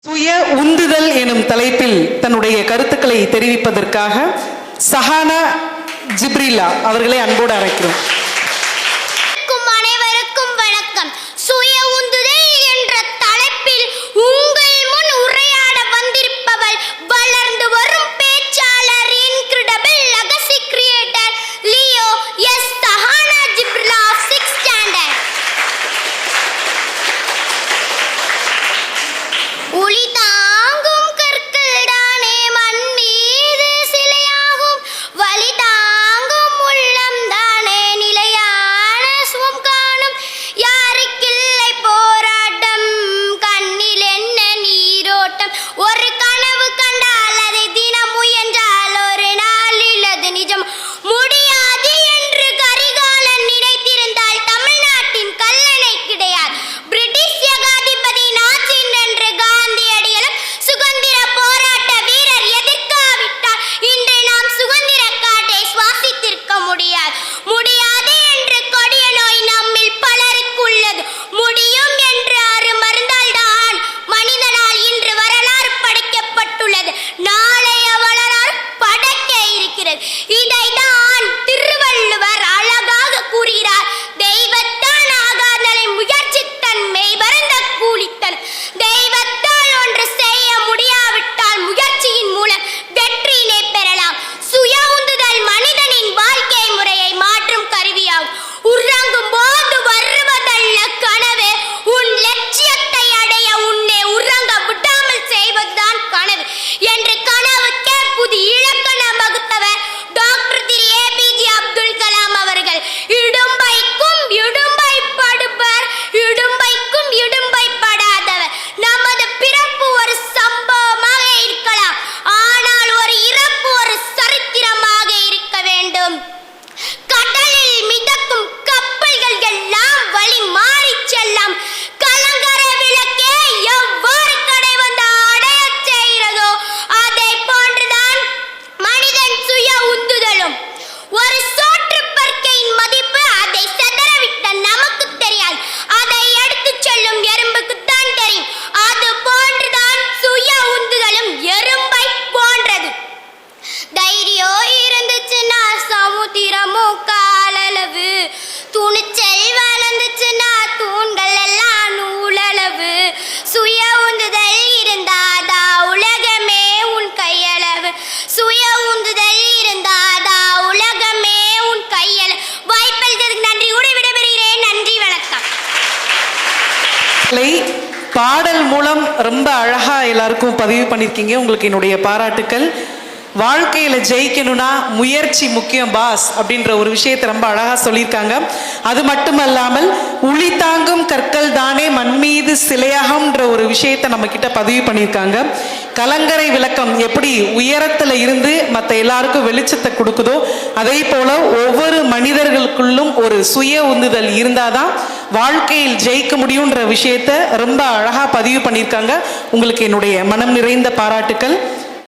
சுய உந்துதல் எனும் தலைப்பில் தன்னுடைய கருத்துக்களை தெரிவிப்பதற்காக சஹானா ஜிப்ரில்லா அவர்களை அன்போடு அழைக்கிறோம். அனைவருக்கும் வணக்கம். சுய உந்துதல் என்ற தலைப்பில் உங்கள் முன் உரையாட வந்திருப்பவள் வளர்ந்து வரும் பேச்சாளர், incredible legacy creator Leo S Sahana Jibrilla of 6th standard. ஒளி தாங்கும் கற்கள் தானே மண் மீது சிலையாகும், வலி தாங்கும் உள்ளம் தானே நிலையான சுகம் காணும். யாருக்கில்லை போராட்டம், கண்ணில் என்ன நீரோட்டம், ஒரு கனவு கண்டால் அதை தினம் முயன்றால் ஒரு நாளில் அது நிஜம். முடியாது என்று கரிகாலன் நினைத்திருந்தால் தமிழ்நாட்டின் கல்லணை கிடையாது. பிரிட்டிஷ் ஏகாதிபதி நாசின் என்று காந்தியடிகளும் சுதந்திர போராட்ட வீரர் எதிர்க்காவிட்டால் இன்று நாம் சுதந்திர காற்றை சுவாசித்திருக்க முடியாது. முடியாது என்று கொடிய நோய் நம்மில் பலருக்கு உள்ளது. முடியும் என்று மருந்தால் தான் மனிதனால் இன்று வரலாறு படைக்கப்பட்டுள்ளது. நாளைய வரலாறு படைக்க இருக்கிறது. இதைதான் திருவள்ளுவர் அழகாக கூறுகிறார். தெய்வத்தான் ஆகாதலை முயற்சி தன்மை வருந்த கூலித்தன். தெய்வத்தால் ஒன்று செய்ய முடியாவிட்டால் முயற்சியின் மூலம் வெற்றியினை பெறலாம். சுய உந்துதல் மனிதனின் வாழ்க்கை முறையை மாற்றும் கருவியாகும். உறங்கும் போது வருவதல்ல கனவு, உன் லட்சியத்தை அடைய உன்னை உறங்க விடாமல் செய்வதுதான் கனவு என்று கனவுக்கே புதிய இலக்கணம் வகுத்தவர் டாக்டர் திரு APJ அப்துல் கலாம் அவர்கள். இடும்பைக்கும் இடும்பை படுவர், இடும்பைக்கும் இடும்பை படாதவர். நமது பிறப்பு ஒரு சம்பவமாக இருக்கலாம், ஆனால் ஒரு இறப்பு ஒரு சரித்திரமாக இருக்க வேண்டும். கடலில் மிதக்கும் கப்பல்கள் எல்லாம் வழி மாறி செல்லாம். கலங்கர விளக்கே எவ்வாறு கடை வந்து அடைய செய்கிறதோ அதை போன்றுதான் மனிதன் சுய உந்துதலும். ஒரு சோற்று பற்கையின் மதிப்பு அதை செதறவிட்ட நமக்கு தெரியாது, அதை எடுத்து செல்லும் எறும்புக்குத்தான் தெரியும். அது போன்றுதான் சுய உந்துதலும் எறும்பை போன்றது. தைரியம் இருந்துச்சுன்னா சமுத்திரமும் காலளவு, துணிச்சல் வளர்ந்துச்சுன்னா தூண்கள் எல்லாம் நூலளவு. சுய உந்துதல் இருந்தாதா உலகமே உன் கையளவு, சுய உந்துதல் இருந்தாதா உலகமே உன் கையளவு. வாய்ப்பளித்ததுக்கு நன்றி கூட விடைபெறுகிறேன். நன்றி, வணக்கம். பாடல் மூலம் ரொம்ப அழகா எல்லாருக்கும் பதிவு பண்ணியிருக்கீங்க. உங்களுக்கு என்னுடைய பாராட்டுக்கள். வாழ்க்கையில ஜெயிக்கணும்னா முயற்சி முக்கியம் பாஸ் அப்படின்ற ஒரு விஷயத்தை ரொம்ப அழகா சொல்லியிருக்காங்க. அது மட்டுமல்லாமல் உளி தாங்கும் கற்கள் தானே மண் மீது சிலையாகம்ன்ற ஒரு விஷயத்தை நம்ம கிட்ட பதிவு பண்ணியிருக்காங்க. கலங்கரை விளக்கம் எப்படி உயரத்துல இருந்து மற்ற எல்லாருக்கும் வெளிச்சத்தை கொடுக்குதோ அதே போல ஒவ்வொரு மனிதர்களுக்குள்ளும் ஒரு சுய உந்துதல் இருந்தாதான் வாழ்க்கையில் ஜெயிக்க முடியுன்ற விஷயத்தை ரொம்ப அழகா பதிவு பண்ணியிருக்காங்க. உங்களுக்கு என்னுடைய மனம் நிறைந்த பாராட்டுக்கள்.